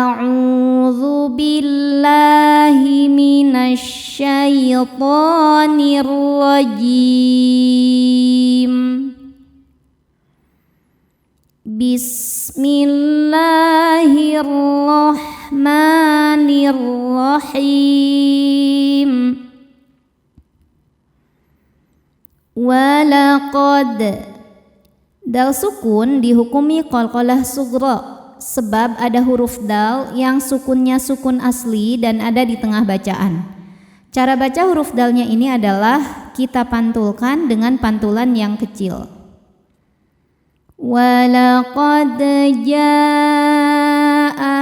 A'udzu billahi minasy syaithanir rajim. Bismillahirrahmanirrahim. Walaqad, dal sukun dihukumi qalqalah sughra sebab ada huruf dal yang sukunnya sukun asli dan ada di tengah bacaan. Cara baca huruf dalnya ini adalah kita pantulkan dengan pantulan yang kecil. Walaqad jaa,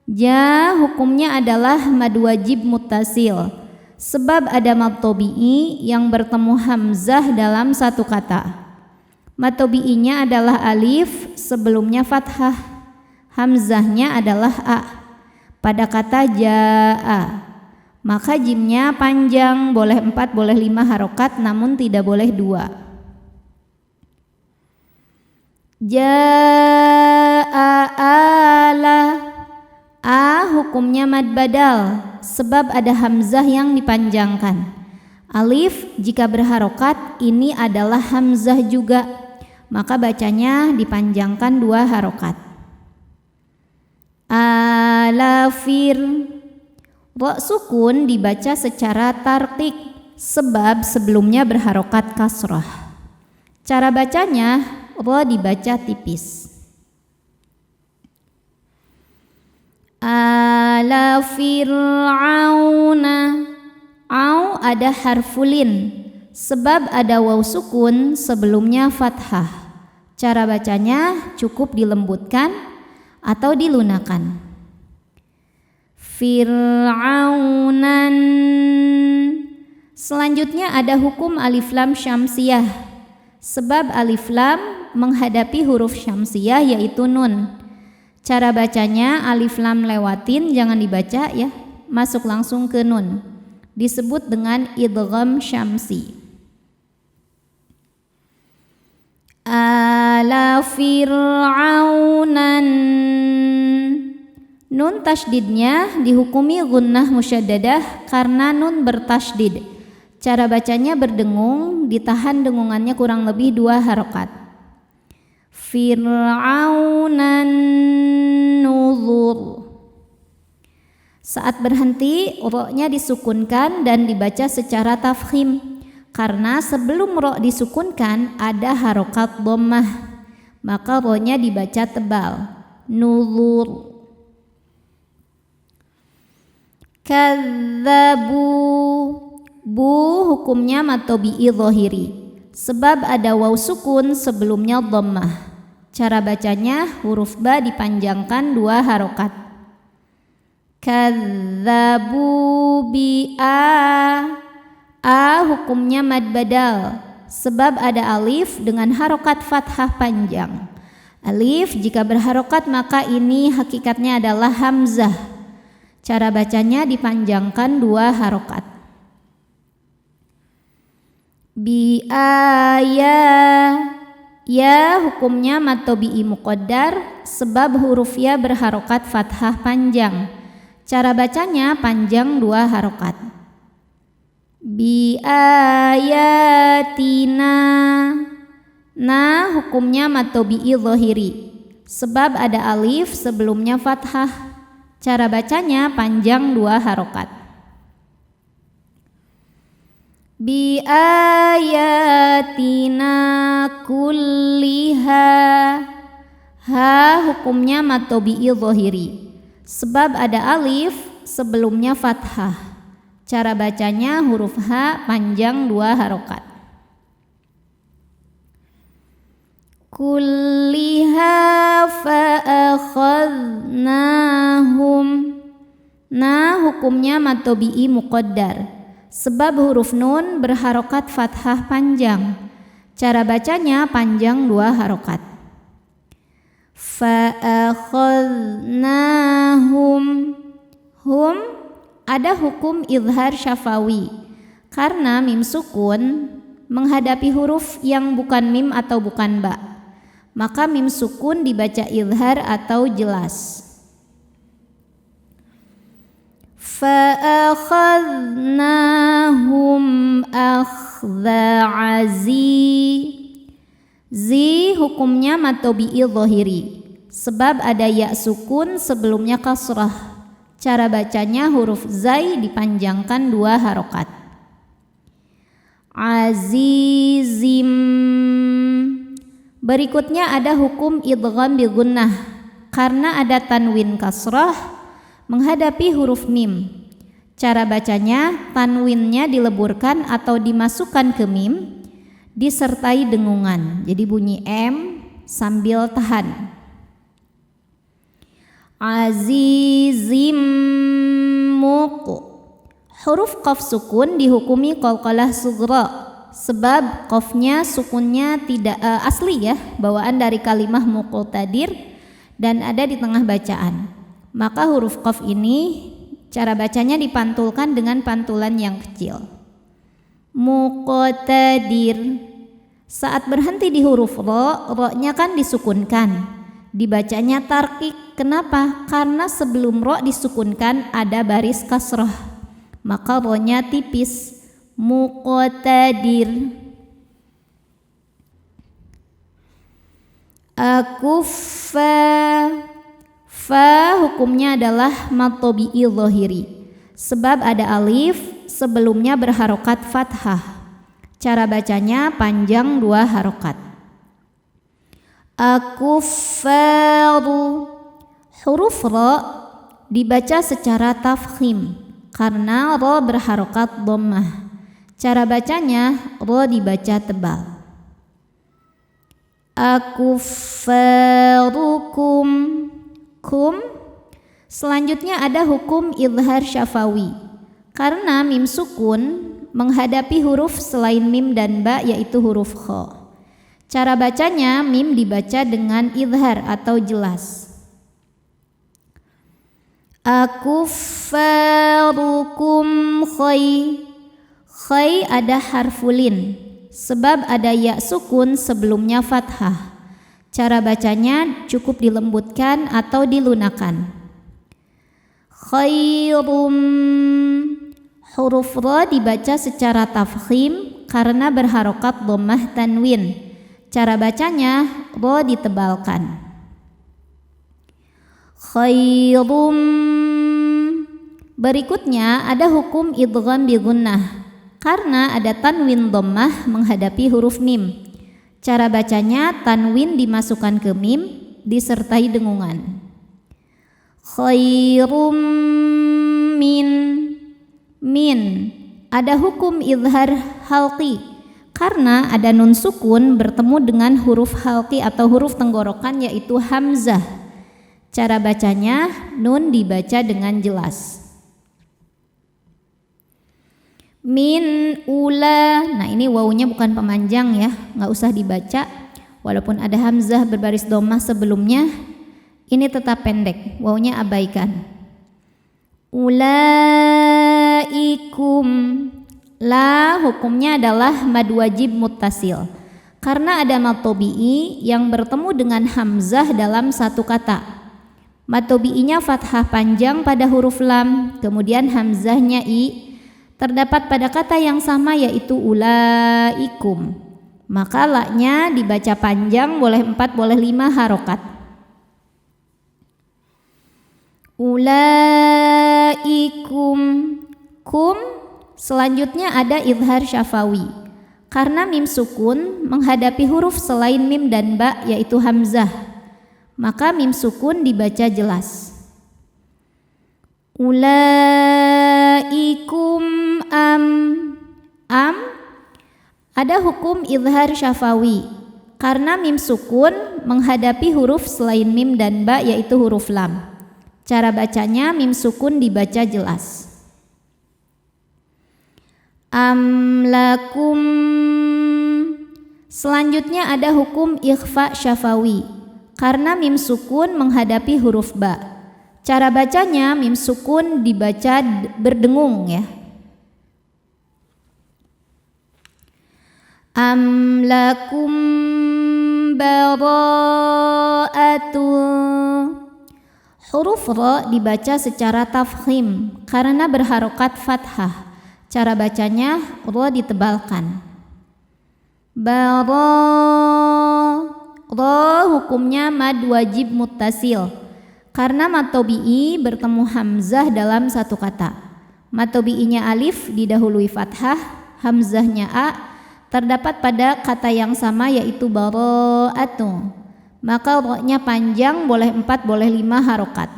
ja hukumnya adalah mad wajib muttasil sebab ada mad tabi'i yang bertemu hamzah dalam satu kata. Mad tabi'inya adalah alif, sebelumnya fathah, hamzahnya adalah a pada kata jaa. Maka jimnya panjang, boleh 4 boleh 5 harokat, namun tidak boleh 2. Jaa ala, a hukumnya mad badal sebab ada hamzah yang dipanjangkan. Alif jika berharokat ini adalah hamzah juga, maka bacanya dipanjangkan 2 harokat. Alafir, ra sukun dibaca secara tartik sebab sebelumnya berharokat kasrah. Cara bacanya ra dibaca tipis. Ala fir'auna, au ada harfulin sebab ada waw sukun sebelumnya fathah. Cara bacanya cukup dilembutkan atau dilunakan. Fir'aunan. Selanjutnya ada hukum alif lam syamsiyah sebab alif lam menghadapi huruf syamsiyah yaitu nun. Cara bacanya alif lam lewatin, jangan dibaca ya, masuk langsung ke nun. Disebut dengan idgham syamsi. Ala fir'aunan, nun tasydidnya dihukumi gunnah musyaddadah karena nun bertasydid. Cara bacanya berdengung, ditahan dengungannya kurang lebih 2 harokat. Fir'aunan nuzur. Saat berhenti, ro-nya disukunkan dan dibaca secara tafkhim karena sebelum ro disukunkan ada harokat dhammah, maka ro-nya dibaca tebal. Nuzur. Kadzabu, bu hukumnya mad tabi'i dhahiri sebab ada waw sukun sebelumnya dhammah. Cara bacanya huruf ba dipanjangkan 2 harokat. Kadzabu bi'a, a hukumnya mad badal sebab ada alif dengan harokat fathah panjang. Alif jika berharokat maka ini hakikatnya adalah hamzah. Cara bacanya dipanjangkan 2 harokat. Bi'aya, ya hukumnya mad tabi'i muqaddar sebab huruf ya berharokat fathah panjang. Cara bacanya panjang 2 harokat. Bi'ayatina, na hukumnya mad tabi'i dhahiri sebab ada alif sebelumnya fathah. Cara bacanya panjang 2 harokat. Bi'ayatina kulliha, ha hukumnya mad tabi'i dhahiri sebab ada alif sebelumnya fathah. Cara bacanya huruf ha panjang 2 harokat. Kulliha fa'akhadnahum, na hukumnya mad tabi'i muqaddar sebab huruf nun berharokat fathah panjang. Cara bacanya panjang 2 harokat. Fa'akhadnahum, hum ada hukum izhar syafawi karena mim sukun menghadapi huruf yang bukan mim atau bukan ba, maka mim sukun dibaca izhar atau jelas. fa'akhadnahum akhdha aziz. Zi hukumnya mad tabi'i dhahiri, sebab ada ya sukun sebelumnya kasrah. Cara bacanya huruf zai dipanjangkan 2 harokat. Azizim. Berikutnya ada hukum idgham bi gunnah, karena ada tanwin kasrah menghadapi huruf mim. Cara bacanya tanwinnya dileburkan atau dimasukkan ke mim disertai dengungan, jadi bunyi M sambil tahan. Azizim muq. Huruf qaf sukun dihukumi qalqalah sughra, sebab qafnya sukunnya tidak asli ya, bawaan dari kalimah muqtadir dan ada di tengah bacaan. Maka huruf qaf ini cara bacanya dipantulkan dengan pantulan yang kecil. Muqtadir. Saat berhenti di huruf ro-nya kan disukunkan, dibacanya tarqiq. Kenapa? Karena sebelum ro disukunkan ada baris kasrah, maka ro-nya tipis. Muqtadir. Akufa. Fa hukumnya adalah mad tabi'i dhahiri, sebab ada alif sebelumnya berharokat fathah. Cara bacanya panjang 2 harokat. Akufaru. Huruf ro dibaca secara tafkhim karena ro berharokat dhammah. Cara bacanya ro dibaca tebal. Akufarukum. Kum. Selanjutnya ada hukum idhar syafawi, karena mim sukun menghadapi huruf selain mim dan ba, yaitu huruf kha. Cara bacanya mim dibaca dengan idhar atau jelas. Akufarukum khai. Khai ada harfulin, sebab ada ya sukun sebelumnya fathah. Cara bacanya cukup dilembutkan atau dilunakan. Khairum. Huruf ro dibaca secara tafkhim karena berharokat dhammah tanwin. Cara bacanya ro ditebalkan. Khairum. Berikutnya ada hukum idgham bi gunnah, karena ada tanwin dhammah menghadapi huruf mim. Cara bacanya tanwin dimasukkan ke mim disertai dengungan. Khairum min. Min. Ada hukum idhar halqi, karena ada nun sukun bertemu dengan huruf halqi atau huruf tenggorokan, yaitu hamzah. Cara bacanya nun dibaca dengan jelas. Min ula. Nah ini wawunya bukan pemanjang ya, nggak usah dibaca. Walaupun ada hamzah berbaris dhammah sebelumnya, ini tetap pendek, wawunya abaikan. Ulaikum. La hukumnya adalah mad wajib muttasil, karena ada mad tabi'i yang bertemu dengan hamzah dalam satu kata. Mad tabi'inya fathah panjang pada huruf lam, kemudian hamzahnya i terdapat pada kata yang sama, yaitu ulaikum. Maka la-nya dibaca panjang, boleh 4 boleh 5 harokat. Ulaikum. Kum. Selanjutnya ada idhar syafawi, karena mim sukun menghadapi huruf selain mim dan ba, yaitu hamzah, maka mim sukun dibaca jelas. Ulaikum am. Am ada hukum idhar syafawi, karena mim sukun menghadapi huruf selain mim dan ba, yaitu huruf lam. Cara bacanya mim sukun dibaca jelas. Amlakum. Selanjutnya ada hukum ikhfa syafawi, karena mim sukun menghadapi huruf ba. Cara bacanya mim sukun dibaca berdengung ya. Amlakum bara'atu. Huruf ro dibaca secara tafkhim karena berharokat fathah. Cara bacanya ro ditebalkan. Baro, ro hukumnya mad wajib muttasil karena mad tabi'i bertemu hamzah dalam satu kata. Mad tabi'inya alif didahului fathah, hamzahnya a terdapat pada kata yang sama yaitu baro'atu. Maka ro-nya panjang, boleh 4 boleh 5 harokat.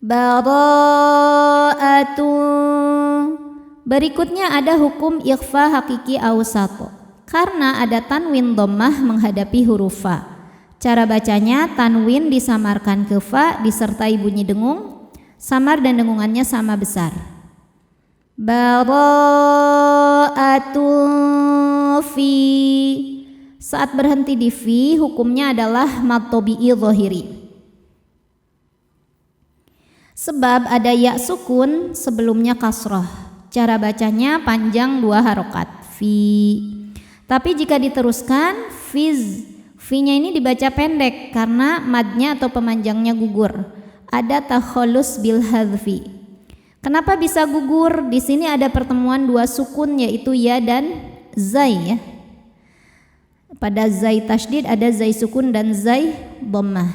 Baro'atu. Berikutnya ada hukum ikhfa hakiki awsat karena ada tanwin dhammah menghadapi huruf fa. Cara bacanya tanwin disamarkan ke fa disertai bunyi dengung, samar dan dengungannya sama besar. Baro'atu fi. Saat berhenti di fi hukumnya adalah mad tabi'i dhahiri. Sebab ada ya sukun sebelumnya kasrah. Cara bacanya panjang 2 harokat fi. Tapi jika diteruskan fiz, fi-nya ini dibaca pendek karena madnya atau pemanjangnya gugur. Ada takhallus bil hadfi. Kenapa bisa gugur? Di sini ada pertemuan 2 sukun yaitu ya dan zai ya. Pada zai tasydid ada zai sukun dan zai dhammah.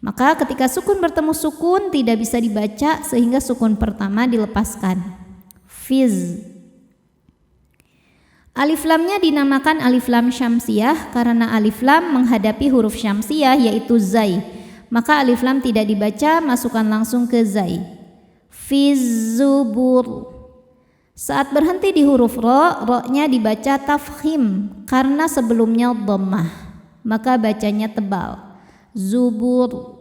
Maka ketika sukun bertemu sukun tidak bisa dibaca sehingga sukun pertama dilepaskan. Fiz. Alif lamnya dinamakan alif lam syamsiyah karena alif lam menghadapi huruf syamsiyah yaitu zai. Maka alif lam tidak dibaca, masukkan langsung ke zai. Fiz zubur. Saat berhenti di huruf ro, ro-nya dibaca tafkhim karena sebelumnya dhammah. Maka bacanya tebal. Zubur.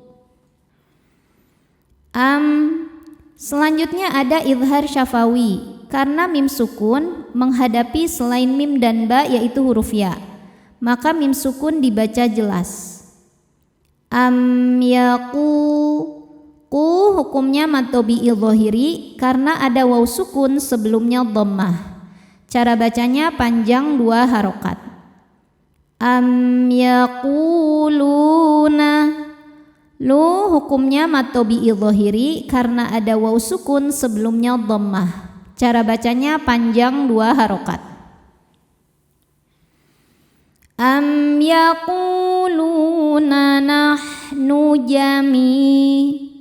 Selanjutnya ada idhar syafawi karena mim sukun menghadapi selain mim dan ba yaitu huruf ya. Maka mim sukun dibaca jelas. Ku hukumnya mad tabi'i dhahiri karena ada waw sukun sebelumnya dhammah. Cara bacanya panjang 2 harokat. Yaquluna. Lu hukumnya mad tabi'i dhahiri karena ada waw sukun sebelumnya dhammah. Cara bacanya panjang 2 harokat. Yaquluna nahnu jami'.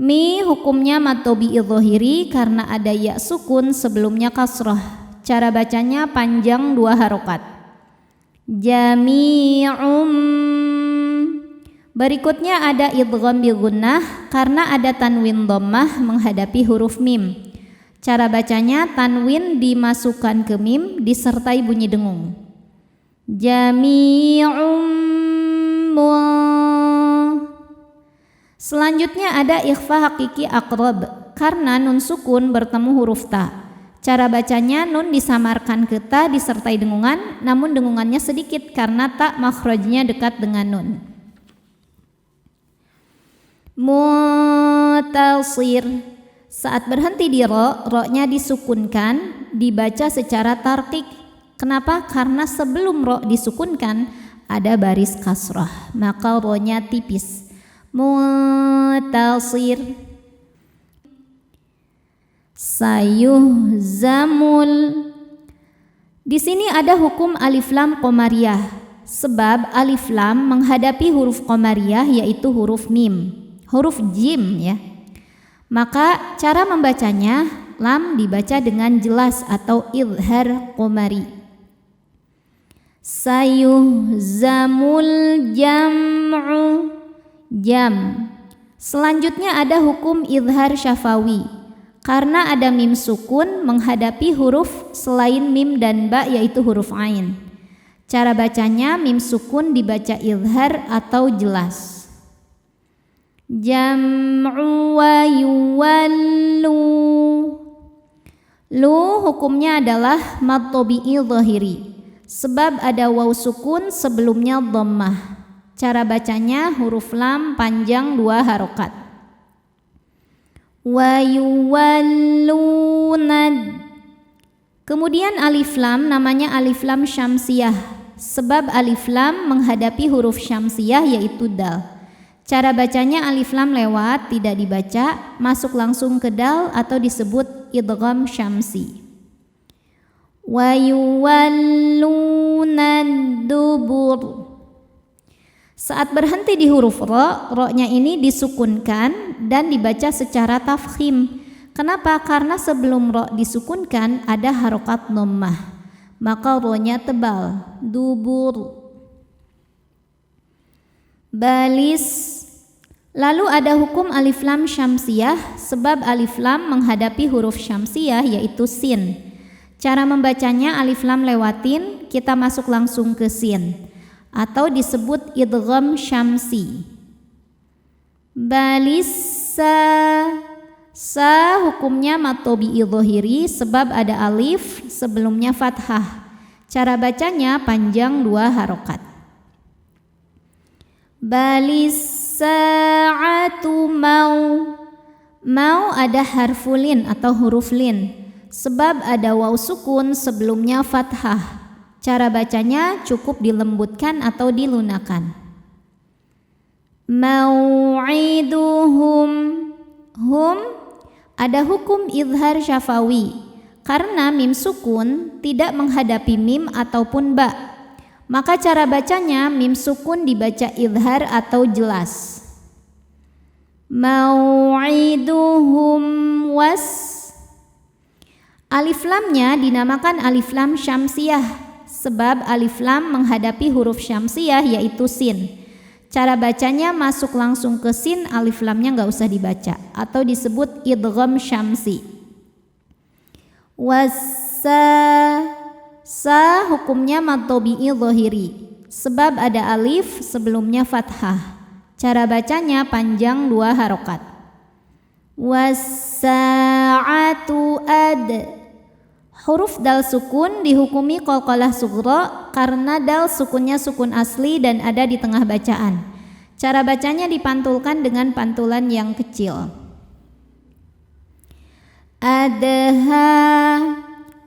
Mi hukumnya mad tabi'i dhahiri karena ada ya sukun sebelumnya kasrah. Cara bacanya panjang 2 harokat. Jami'um. Berikutnya ada idgham bi gunnah karena ada tanwin dhammah menghadapi huruf mim. Cara bacanya tanwin dimasukkan ke mim disertai bunyi dengung. Jami'um. Selanjutnya ada ikhfa hakiki aqrab karena nun sukun bertemu huruf ta. Cara bacanya nun disamarkan ke ta disertai dengungan, namun dengungannya sedikit karena ta makhrajnya dekat dengan nun. Mutasir. Saat berhenti di ro, ro-nya disukunkan, dibaca secara tarqiq. Kenapa? Karena sebelum ro disukunkan ada baris kasrah, maka ro-nya tipis. Mutasir. Sayuhzamul. Di sini ada hukum alif lam qamariyah sebab alif lam menghadapi huruf qamariyah yaitu huruf mim, huruf jim ya. Maka cara membacanya lam dibaca dengan jelas atau idhar qamari. Sayuhzamul jam'u. Jam. Selanjutnya ada hukum idhar syafawi karena ada mim sukun menghadapi huruf selain mim dan ba yaitu huruf ain. Cara bacanya mim sukun dibaca idhar atau jelas. Jam'u wa yuwallu. Lu hukumnya adalah mad tabi'i dhahiri sebab ada waw sukun sebelumnya dhammah. Cara bacanya huruf lam panjang 2 harokat. Wa yuwallunad. Kemudian alif lam namanya alif lam syamsiyah sebab alif lam menghadapi huruf syamsiyah yaitu dal. Cara bacanya alif lam lewat, tidak dibaca, masuk langsung ke dal atau disebut idgham syamsi. Wa yuwalluna dubur. Saat berhenti di huruf ro-nya ini disukunkan dan dibaca secara tafkhim. Kenapa? Karena sebelum ro disukunkan ada harokat dhammah, maka ro-nya tebal, dubur. Balis. Lalu ada hukum alif lam syamsiyah, sebab alif lam menghadapi huruf syamsiyah yaitu sin. Cara membacanya alif lam lewatin, kita masuk langsung ke sin atau disebut idgham syamsi. Balisa. Sa hukumnya mad tabi'i dhahiri sebab ada alif sebelumnya fathah. Cara bacanya panjang 2 harokat. Balisa'atu mau. Mau ada harfulin atau huruf lin sebab ada waw sukun sebelumnya fathah. Cara bacanya cukup dilembutkan atau dilunakan. Mau'iduhum. Hum ada hukum izhar syafawi karena mim sukun tidak menghadapi mim ataupun ba. Maka cara bacanya mim sukun dibaca izhar atau jelas. Mau'iduhum was. Alif lamnya dinamakan alif lam syamsiyah sebab alif lam menghadapi huruf syamsiyah yaitu sin. Cara bacanya masuk langsung ke sin, alif lamnya nggak usah dibaca atau disebut idgham syamsi. Wasa. Sa hukumnya mad tabi'i dhahiri sebab ada alif sebelumnya fathah. Cara bacanya panjang 2 harokat. Wasa'atu ad. Huruf dal sukun dihukumi qalqalah sughra karena dal sukunnya sukun asli dan ada di tengah bacaan. Cara bacanya dipantulkan dengan pantulan yang kecil. Adha.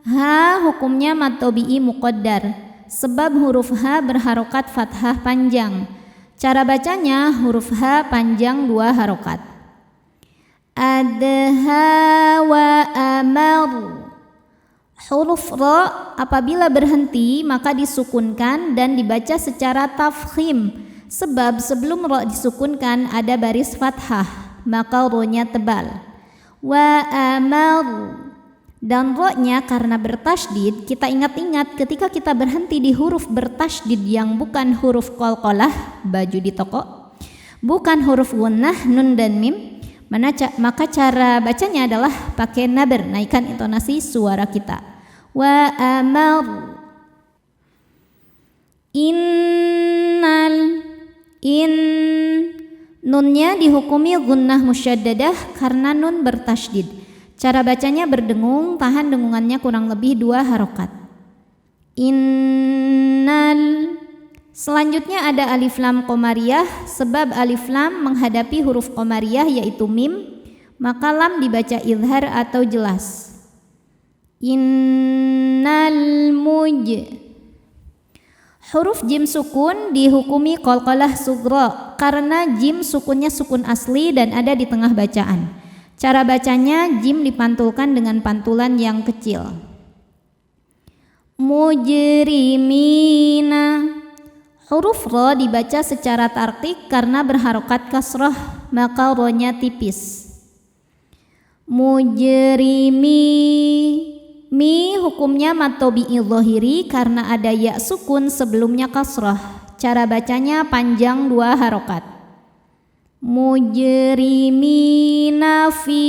Ha hukumnya mad tabi'i muqaddar sebab huruf ha berharokat fathah panjang. Cara bacanya huruf ha panjang 2 harokat. Adha wa amar. Huruf ra apabila berhenti maka disukunkan dan dibaca secara tafkhim sebab sebelum ra disukunkan ada baris fathah, maka ro-nya tebal. Wa amar. Dan ro-nya karena bertasydid, kita ingat-ingat ketika kita berhenti di huruf bertasydid yang bukan huruf qalqalah, baju di toko, bukan huruf gunnah, nun dan mim, maka cara bacanya adalah pakai nabar, naikkan intonasi suara kita. Wa amar. Innal. In. Nunnya dihukumi gunnah musyaddadah karena nun bertasydid. Cara bacanya berdengung, tahan dengungannya kurang lebih 2 harokat. Innal. Selanjutnya ada alif lam qamariyah sebab alif lam menghadapi huruf qamariyah yaitu mim, maka lam dibaca izhar atau jelas. Innal muj. Huruf jim sukun dihukumi qalqalah sughra karena jim sukunnya sukun asli dan ada di tengah bacaan. Cara bacanya jim dipantulkan dengan pantulan yang kecil. Mujrimina. Huruf ro dibaca secara tarqiq karena berharokat kasrah, maka ro-nya tipis. Mujrimi. Mi hukumnya mad tabi'i dhahiri karena ada ya sukun sebelumnya kasrah. Cara bacanya panjang 2 harokat. Mujrimina fi.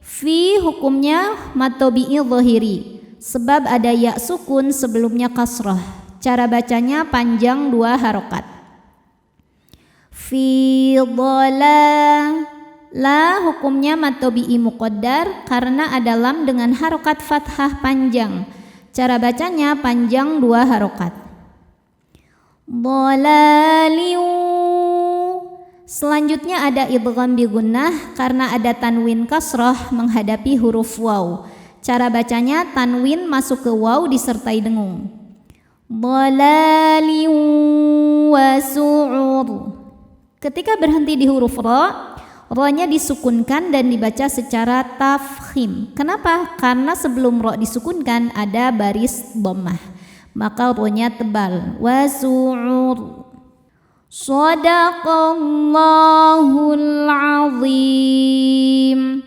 Fi hukumnya mad tabi'i dhahiri sebab ada ya sukun sebelumnya kasrah. Cara bacanya panjang 2 harokat. Fi dhalal. La hukumnya mad tabi'i muqaddar karena ada lam dengan harokat fathah panjang. Cara bacanya panjang 2 harokat. Dhalaliu. Selanjutnya ada idgham bi gunnah karena ada tanwin kasrah menghadapi huruf waw. Cara bacanya tanwin masuk ke waw disertai dengung. Dhalaliu wa su'ur. Ketika berhenti di huruf ro, ro-nya disukunkan dan dibaca secara tafkhim. Kenapa? Karena sebelum ro disukunkan ada baris dhammah, maka ro-nya tebal. Wasu'ur. Shadaqallahul azim.